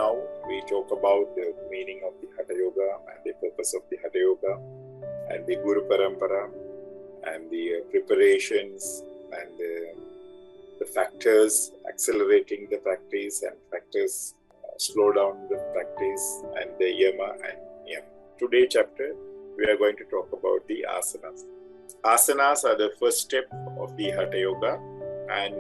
now we talk about the meaning of the Hatha Yoga and the purpose of the Hatha Yoga and the Guru Parampara and the preparations and the factors accelerating the practice and factors slow down the practice and the Yama and Niyama. Today's chapter we are going to talk about the asanas. Asanas are the first step of the Hatha Yoga, and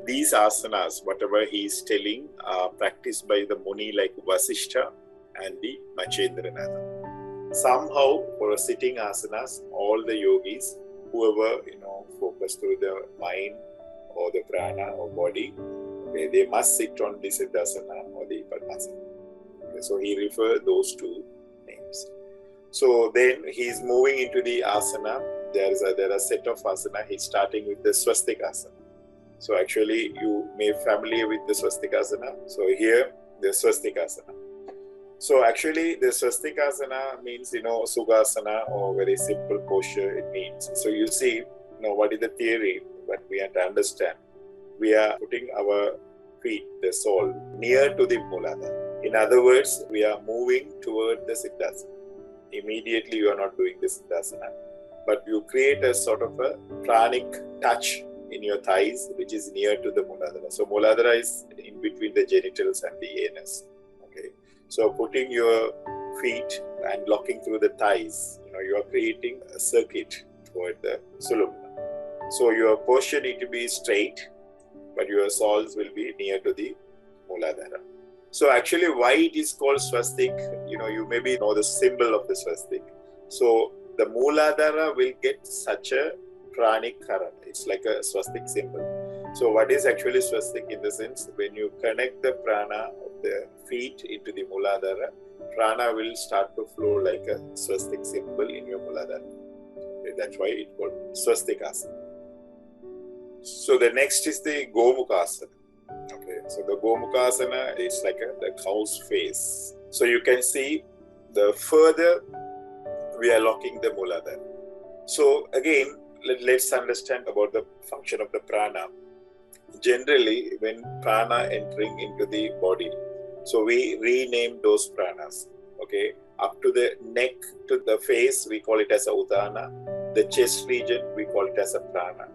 these asanas, whatever he is telling, are practiced by the Muni like Vasishtha and the Machendranatha. Somehow, for a sitting asanas, all the yogis, whoever focus through the mind or the prana or body, they must sit on the Siddhasana or the Padmasana. So he refers those two names. So then he is moving into the asana. There are a set of asana. He's starting with the Swastikasana. So actually, you may be familiar with the Swastikasana. So here, the Swastikasana. So actually, the Swastikasana means, Sukhasana or very simple posture it means. So you see, what is the theory that we have to understand? We are putting our feet, the sole, near to the Muladhara. In other words, we are moving toward the Siddhasana. Immediately, you are not doing the Siddhasana, but you create a sort of a pranic touch in your thighs, which is near to the Muladhara. So Muladhara is in between the genitals and the anus. Okay. So putting your feet and locking through the thighs, you are creating a circuit toward the Sulumna. So your posture need to be straight, but your soles will be near to the Muladhara. So actually why it is called swastik, you maybe know the symbol of the swastik. So the Muladhara will get such a pranic current. It's like a swastik symbol. So what is actually swastik in the sense, when you connect the prana of the feet into the Muladhara, prana will start to flow like a swastik symbol in your Muladhara. Okay, that's why it's called swastikasana. So the next is the Gomukasana. Okay, so the Gomukasana is like the cow's face. So you can see the further we are locking the Muladhara. So again, let's understand about the function of the prana. Generally, when prana entering into the body, so we rename those pranas. Okay, up to the neck to the face, we call it as a Udana. The chest region, we call it as a prana.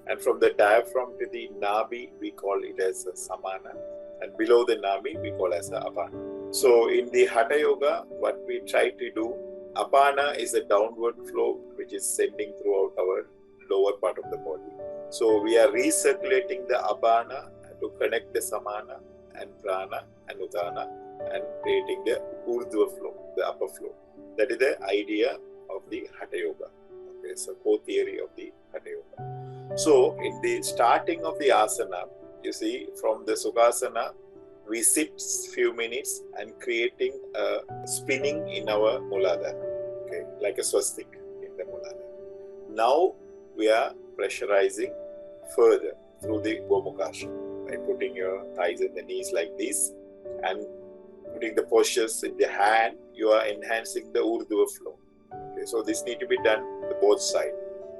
And from the diaphragm to the nabi, we call it as a samana. And below the nabi, we call as a apana. So in the Hatha Yoga, what we try to do, apana is a downward flow which is sending throughout our lower part of the body. So we are recirculating the apana to connect the samana and prana and udana and creating the urdhva flow, the upper flow. That is the idea of the Hatha Yoga. Okay, so core theory of the Hatha Yoga. So in the starting of the asana, you see from the Sukhasana, we sit few minutes and creating a spinning in our Muladhara, okay, like a swastik in the Muladhara. Now we are pressurizing further through the Gomukasana by putting your thighs and the knees like this and putting the postures in the hand. You are enhancing the urdhva flow. Okay, so this need to be done the both sides.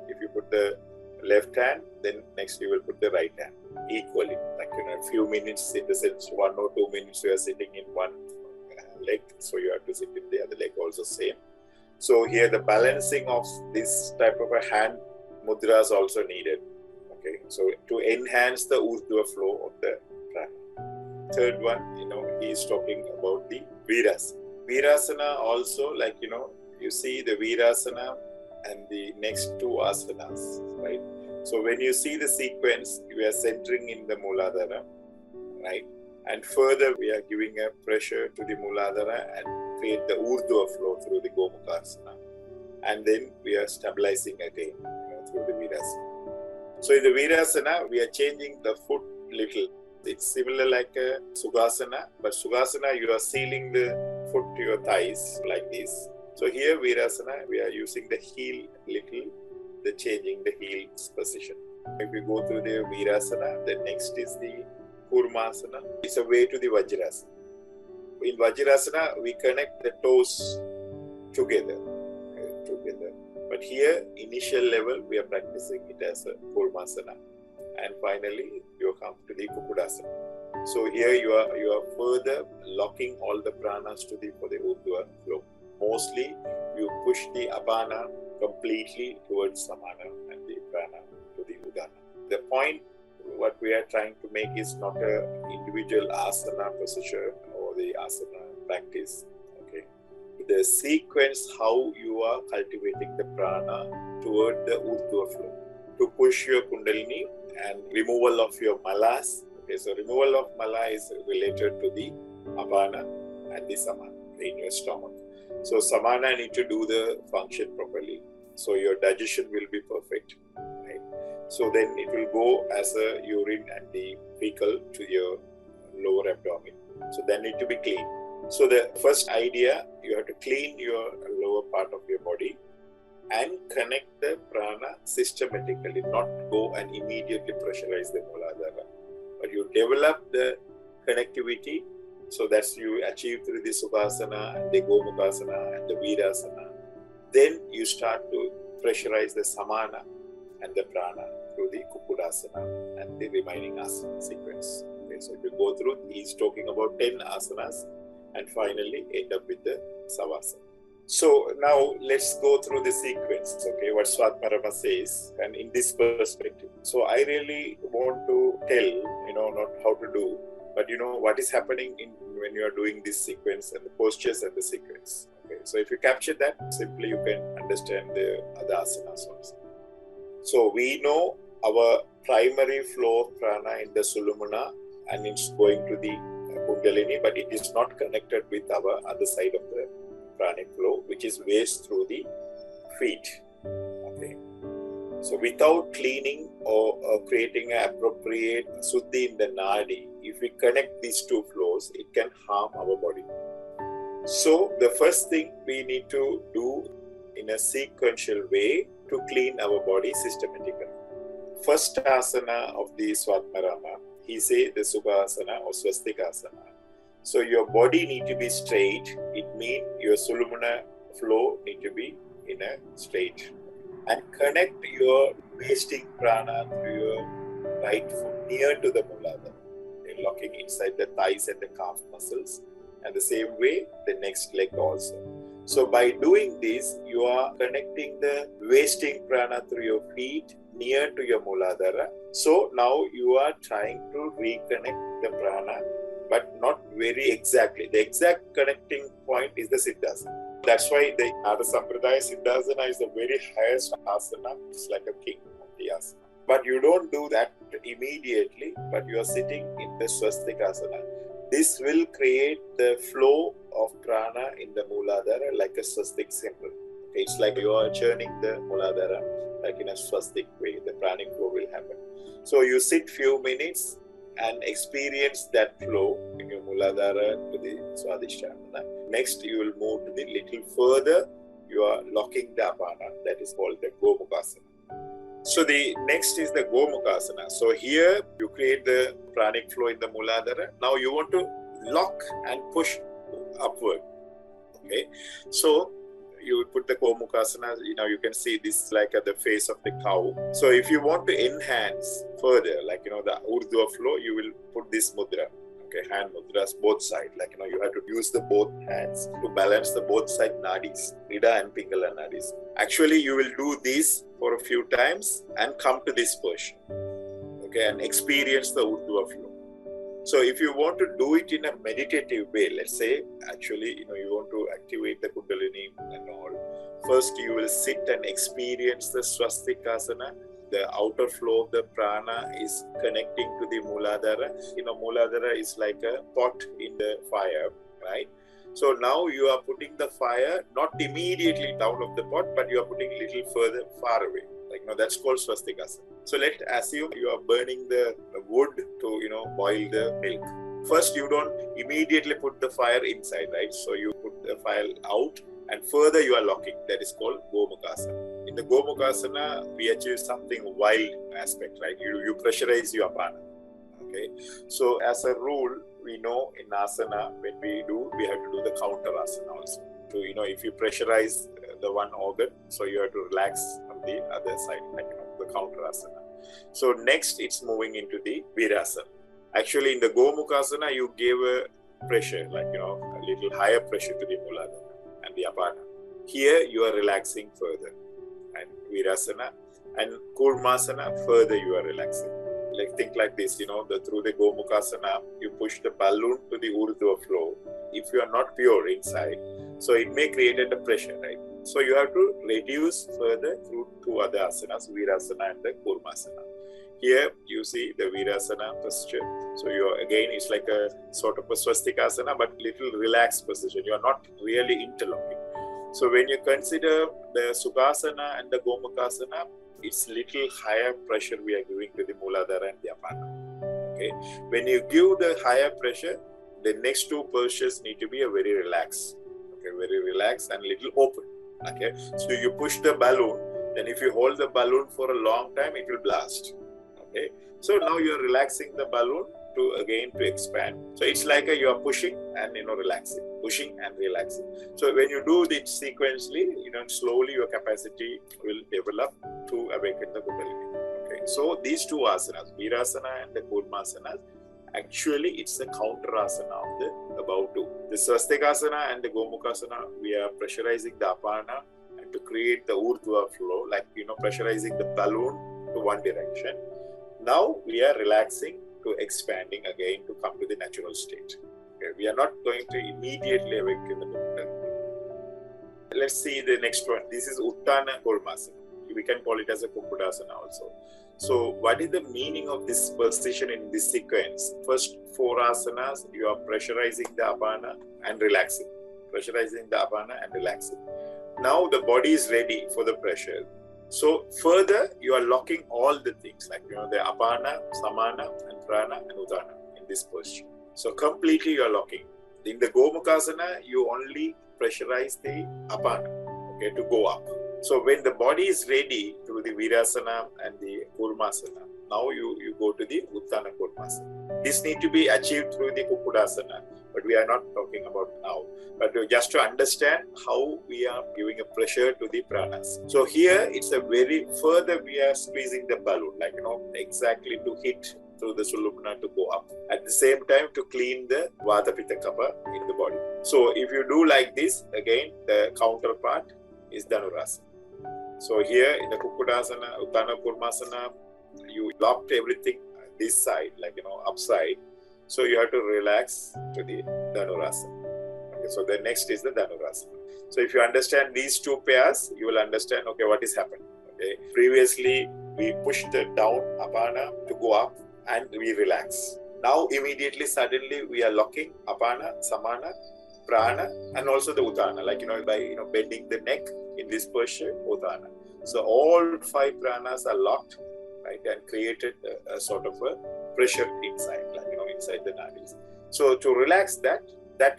If you put the left hand, then next you will put the right hand equally, like a few minutes in the sense 1 or 2 minutes you are sitting in one leg, so you have to sit with the other leg also same. So here the balancing of this type of a hand mudra is also needed. Okay, so to enhance the urdhva flow of the prana. Third one, he is talking about the Virasana. Virasana also, like you see the Virasana and the next two asanas, right? So when you see the sequence, we are centering in the Muladhara, right? And further, we are giving a pressure to the Muladhara and create the urdhva flow through the Gomukasana. And then we are stabilizing again, through the Virasana. So in the Virasana, we are changing the foot little. It's similar like a Sukhasana, but Sukhasana, you are sealing the foot to your thighs like this. So here Virasana, we are using the heel little, the changing the heel's position. If we go through the Virasana, the next is the Kurmasana. It's a way to the Vajrasana. In Vajrasana, we connect the toes together. But here, initial level, we are practicing it as a Kurmasana. And finally, you come to the Kukudasana. So here you are further locking all the pranas for the Urdhva flow. Mostly you push the Apana completely towards Samana and the prana to the Udana. The point what we are trying to make is not a individual asana position or the asana practice. Okay, the sequence how you are cultivating the prana toward the Urdhva flow to push your Kundalini and removal of your malas. Okay, so removal of mala is related to the Apana and the Samana in your stomach. So Samana need to do the function properly. So your digestion will be perfect. Right? So then it will go as a urine and the fecal to your lower abdomen. So then need to be clean. So the first idea, you have to clean your lower part of your body and connect the prana systematically, not go and immediately pressurize the Mooladhara. But you develop the connectivity, so that's you achieve through the Sukhasana and the Gomukasana and the Virasana. Then you start to pressurize the Samana and the prana through the Kukudasana and the remaining asana sequence. Okay, so if you go through, he's talking about 10 asanas and finally end up with the Savasana. So now let's go through the sequence, okay, what Swatmarama says, and in this perspective. So I really want to tell, not how to do, but what is happening when you are doing this sequence and the postures and the sequence. Okay, so if you capture that, simply you can understand the other asanas also. So we know our primary flow of prana in the Sulumana and it's going to the Kundalini, but it is not connected with our other side of the pranic flow, which is waste through the feet. Okay. So without cleaning or creating an appropriate suddhi in the nadi, if we connect these two flows, it can harm our body. So the first thing we need to do in a sequential way to clean our body systematically. First asana of the Swatmarama, he says the Sukhasana or Swastikasana. So your body need to be straight. It means your Sulumana flow need to be in a straight. And connect your wasting prana through your right foot near to the Mooladhara. You're locking inside the thighs and the calf muscles. And the same way, the next leg also. So by doing this, you are connecting the wasting prana through your feet near to your Mooladhara. So now you are trying to reconnect the prana, but not very exactly. The exact connecting point is the Siddhasana. That's why the Nada Sampradaya Siddhasana is the very highest asana. It's like a king of the asana. But you don't do that immediately, but you are sitting in the Swastikasana. This will create the flow of prana in the Mooladhara like a swastik symbol. Okay, it's like you are churning the Mooladhara like in a swastik way. The pranic flow will happen. So you sit few minutes and experience that flow in your Mooladhara to the Swadhisthana. Next, you will move to the little further. You are locking the Apana. That is called the Gomukasana. So the next is the Gomukasana. So here you create the pranic flow in the Mooladhara. Now you want to lock and push upward. Okay. So you put the Gomukasana, you can see this like at the face of the cow. So if you want to enhance further, like, the Urdhva flow, you will put this mudra. Okay, hand mudras, both sides. Like, you have to use the both hands to balance the both side nadis, Ida and Pingala nadis. Actually, you will do this for a few times and come to this position. Okay, and experience the Urdhva flow. So if you want to do it in a meditative way, let's say, actually, you want to activate the Kundalini and all. First, you will sit and experience the Swastikasana. The outer flow of the prana is connecting to the Mooladhara. Mooladhara is like a pot in the fire, right? So now you are putting the fire not immediately down of the pot, but you are putting a little further, far away. That's called Swastikasana. So let's assume you are burning the wood to, boil the milk. First, you don't immediately put the fire inside, right? So you put the fire out and further you are locking. That is called Gomukasana. In the Gomukasana, we achieve something wild aspect, right? You pressurize your Apana. Okay. So as a rule, we know in Asana, when we have to do the counter Asana also. To, if you pressurize the one organ, so you have to relax on the other side, like, the counter Asana. So next, it's moving into the Virasana. Actually, in the Gomukhasana, you gave a pressure, like, a little higher pressure to the Muladhara and the Apana. Here, you are relaxing further. And Virasana and Kurmasana, further you are relaxing. Like, think like this, through the Gomukhasana, you push the balloon to the Urdhva flow. If you are not pure inside, so it may create a pressure, right? So you have to reduce further through two other asanas, Virasana and the Kurmasana. Here you see the Virasana posture. So it's like a sort of a swastikasana, but little relaxed position. You are not really interlocking. So when you consider the Sukhasana and the Gomukhasana, it's little higher pressure we are giving to the Muladhara and the Apana. Okay. When you give the higher pressure, the next two postures need to be very relaxed. Okay, very relaxed and little open. Okay. So you push the balloon, then if you hold the balloon for a long time, it will blast. Okay. So now you are relaxing the balloon to expand. So it's like you are pushing and relaxing, pushing and relaxing. So when you do it sequentially, slowly your capacity will develop to awaken the Kundalini. Okay. So these two asanas, Virasana and the Kurmasana, actually it's a counter asana of the above two. The Swastikasana and the Gomukhasana, we are pressurizing the Apana and to create the Urdhva flow, like pressurizing the balloon to one direction. Now we are relaxing to expanding again to come to the natural state. Okay. We are not going to immediately awaken the Kundalini. Let's see the next one. This is Uttana Kurmasana. We can call it as a Kukudasana also. So what is the meaning of this position in this sequence? First 4 asanas, you are pressurizing the Apana and relaxing. Pressurizing the Apana and relaxing. Now the body is ready for the pressure. So further, you are locking all the things like, the Apana, Samana, and Prana, and Udana in this posture. So completely you are locking. In the Gomukhasana, you only pressurize the Apana, okay, to go up. So when the body is ready to the Virasana and the Kurmasana, now you go to the Uttana Kurmasana. This need to be achieved through the Kukudasana, but we are not talking about now. But just to understand how we are giving a pressure to the pranas. So here it's further we are squeezing the balloon, like, exactly to hit through the Sulumna to go up. At the same time to clean the Vata Pitta Kapha in the body. So if you do like this, again, the counterpart is Dhanurasana. So here in the Kukudasana, Uttana Kurmasana, you locked everything this side, like, upside. So you have to relax to the Dhanurasana. Okay, so the next is the Dhanurasana. So if you understand these two pairs, you will understand, okay, what is happening. Okay. Previously, we pushed the down Apana to go up and we relax. Now, immediately, suddenly, we are locking Apana, Samana, Prana, and also the Udana, like, by, bending the neck in this posture, Udana. So all 5 pranas are locked, right, and created a sort of a pressure inside, like, inside the nadis. So to relax that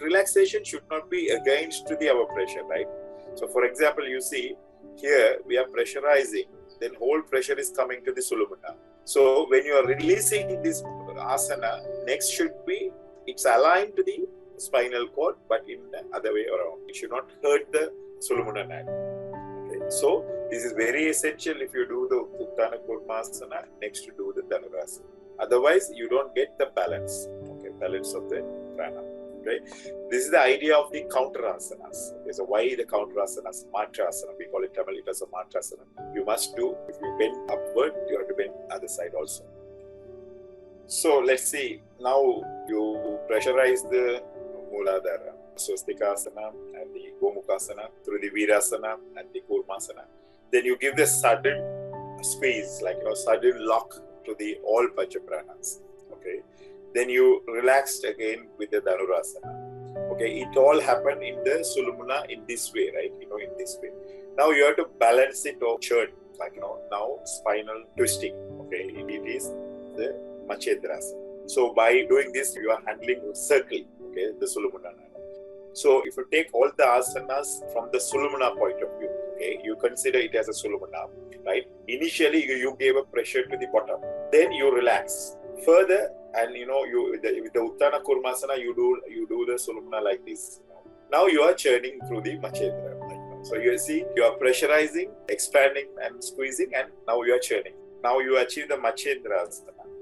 relaxation should not be against to the our pressure, right? So for example, you see here we are pressurizing, then whole pressure is coming to the Sulumana. So when you are releasing this asana, next should be, it's aligned to the spinal cord, but in the other way around. It should not hurt the Sulumana nadi. Okay. So this is very essential if you do the Uttana Kurmasana, next to do the Dhanurasana. Otherwise, you don't get the balance, okay, balance of the prana. Right? This is the idea of the counter asanas. Okay, so why the counter asanas? Mantra asana. We call it Tamil, it as a mantra asana. You must do, if you bend upward, you have to bend other side also. So let's see. Now you pressurize the Muladhara, Swastikasana and the Gomukhasana through the Virasana and the Kurmasana. Then you give the sudden squeeze, like, sudden lock to the all Panchapranas. Okay. Then you relaxed again with the Dhanurasana. Okay, it all happened in the Sulumana in this way, right? In this way. Now you have to balance it or churn, like, now spinal twisting. Okay, it is the Machedrasana. So by doing this, you are handling a circle, okay, the Sulumana. So if you take all the asanas from the Sulumana point of view, okay, you consider it as a Sulumana, right? Initially, you gave a pressure to the bottom. Then you relax. Further, and with the Uttana Kurmasana, you do the Sulumana like this. Now you are churning through the Machedra. So you see, you are pressurizing, expanding and squeezing, and now you are churning. Now you achieve the Machedra.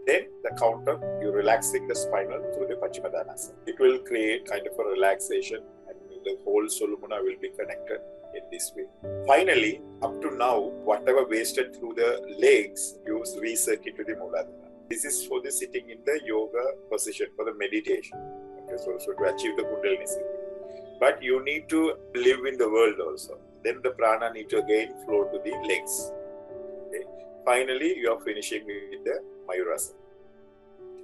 then the counter, you're relaxing the spinal through the Pachimadhanasana. It will create kind of a relaxation and the whole Solumuna will be connected in this way. Finally, up to now, whatever wasted through the legs, you recircuit to the Muladhara. This is for the sitting in the yoga position, for the meditation. Okay, so to achieve the Kundalini Siddhi. But you need to live in the world also. Then the prana need to again flow to the legs. Okay. Finally, you are finishing with the Mayurasana.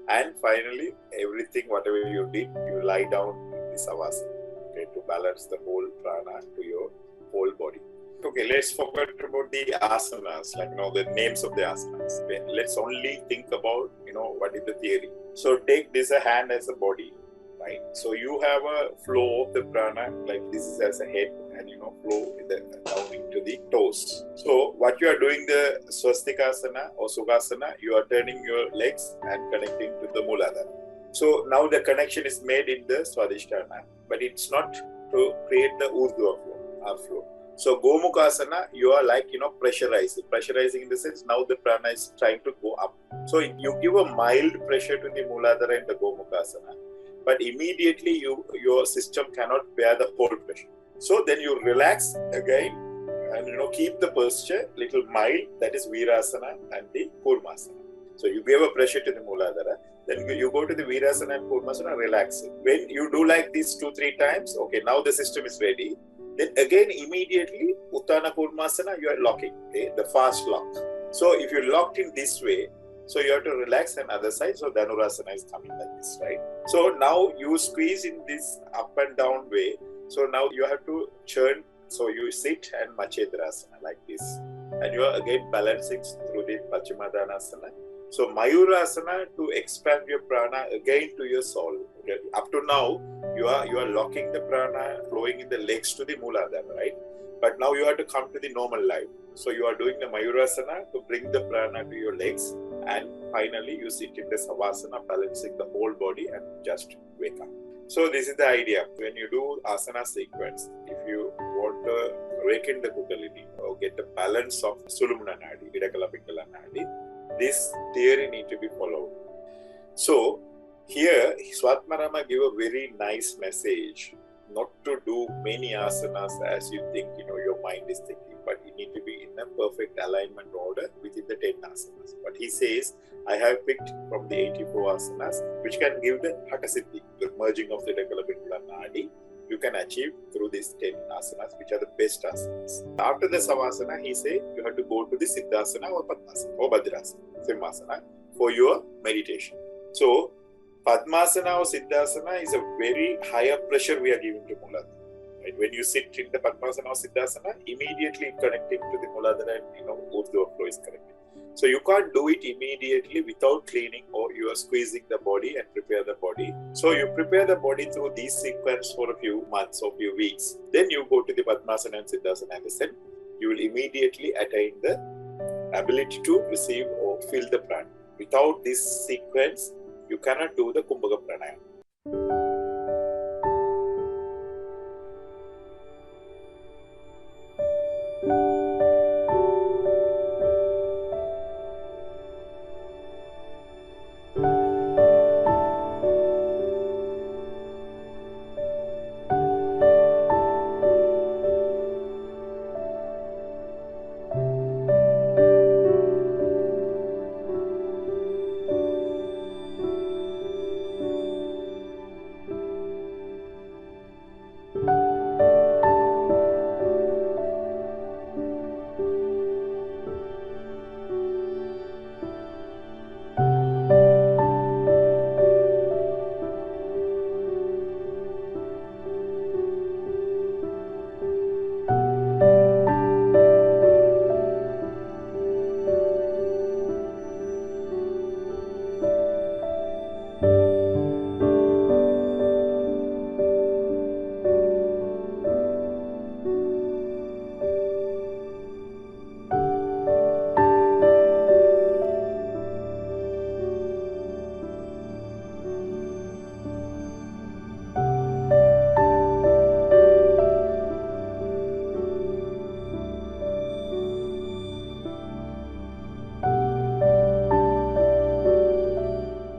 And finally, everything, whatever you did, you lie down in the Savasana, okay, to balance the whole prana to your whole body. Okay, let's forget about the asanas, like the names of the asanas. Okay, let's only think about what is the theory. So take this a hand as a body, right? So you have a flow of the prana, like this is as a head, and flow down into the toes. So what you are doing, the swastikasana or sukhasana, you are turning your legs and connecting to the Muladhara. So now the connection is made in the Swadhisthana, but it's not to create the Urdhva flow. So Gomukhasana, you are like pressurizing in the sense now the prana is trying to go up. So you give a mild pressure to the Muladhara in the Gomukhasana, but immediately your system cannot bear the whole pressure. So then you relax again and keep the posture little mild, that is Virasana and the Kurmasana. So you give a pressure to the Muladhara, then you go to the Virasana and Kurmasana, relax it. When you do like this 2-3 times, okay, now the system is ready. Then again immediately Uttana Kurmasana, you are locking, okay, the fast lock. So if you locked in this way, so you have to relax on other side. So Dhanurasana is coming like this, right? So now you squeeze in this up and down way. So now you have to churn. So you sit and Machedrasana like this. And you are again balancing through the Pachimadhanasana. So Mayurasana to expand your prana again to your soul. Okay. Up to now, you are locking the prana flowing in the legs to the Muladhara, right? But now you have to come to the normal life. So you are doing the Mayurasana to bring the prana to your legs. And finally, you sit in the Savasana, balancing the whole body and just wake up. So this is the idea. When you do asana sequence, if you want to awaken the Kundalini or get the balance of Sulumna Nadi, Idakala Pingala Nadi, this theory need to be followed. So here, Swatmarama give a very nice message, not to do many asanas as you think, your mind is thinking, but you need to be in a perfect alignment order within the 10 asanas. But he says, I have picked from the 84 asanas, which can give the Hatha Siddhi, the merging of the Idakala Pingala Nadi. You can achieve through these 10 asanas, which are the best asanas. After the Savasana, he said, you have to go to the Siddhasana or Padmasana or Bhadrasana, Simhasana, for your meditation. So, Padmasana or Siddhasana is a very higher pressure we are giving to Muladhara. Right? When you sit in the Padmasana or Siddhasana, immediately connecting to the Muladhara and Urdhva flow is connected. So you can't do it immediately without cleaning, or you are squeezing the body and prepare the body. So you prepare the body through these sequence for a few months or few weeks. Then you go to the Padmasana and Siddhasana, and then you will immediately attain the ability to receive or feel the prana. Without this sequence, you cannot do the Kumbhaka Pranayama.